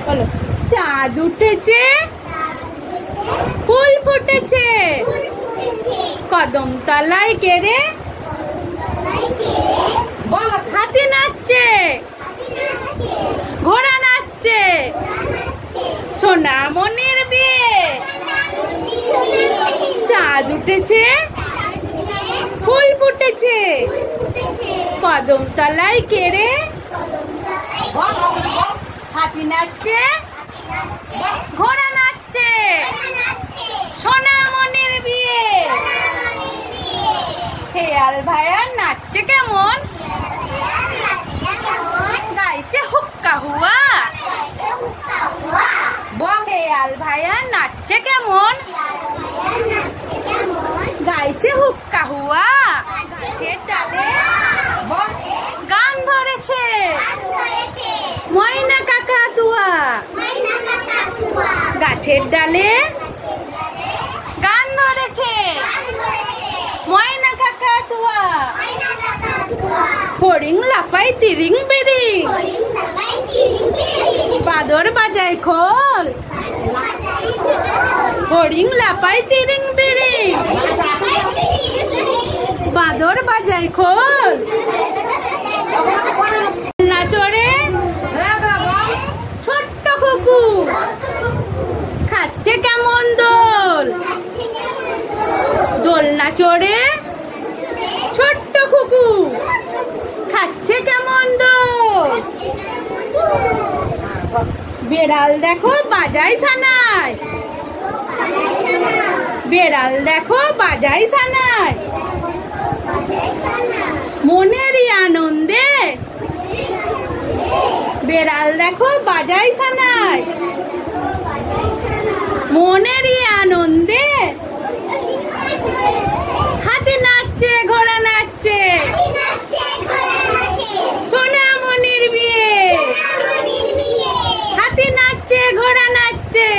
বলো চাঁদ উঠেছে, ফুল ফুটেছে, কদম তলায় কেড়ে হাতি নাচছে, ঘোড়া নাচছে, সোনামণির বিয়ে, চাঁদ উঠেছে, ফুল ফুটেছে, কদম তলায় কেড়ে হাতি নাচছে, ঘোড়া নাচছে, সোনামণির বিয়ে। শেয়াল ভাইয়া নাচছে কেমন, গাইছে হুক্কা হুয়া। শেয়াল ভাইয়া নাচছে কেমন, গাইছে হুক্কা হুয়া। গাছের ডালে গান ধরেছে, ময়না কাকাতুয়া। গাছের ডালে গান ধরেছে, ময়না কাকাতুয়া। ফড়িং লাফাই তিরিং বিরিং, বাদর বাজায় খোল। ফড়িং লাফাই তিরিং বিরিং, বাদর বাজায় খোল। না চড়ে ছোট্ট কুকু, খাচ্ছে কেমন দোল। দোলনা চড়ে ছোট্ট কুকু, খাচ্ছে কেমন দোল। বেড়াল দেখো বাজায় সানাই, বেড়াল দেখো বাজায় সানাই, মনেরই আনন্দে। বেড়াল দেখো বাজায় সানাই, মনেরই আনন্দে। হাতি নাচছে, ঘোড়া নাচছে, সোনামণির বিয়ে। হাতি নাচছে, ঘোড়া নাচছে।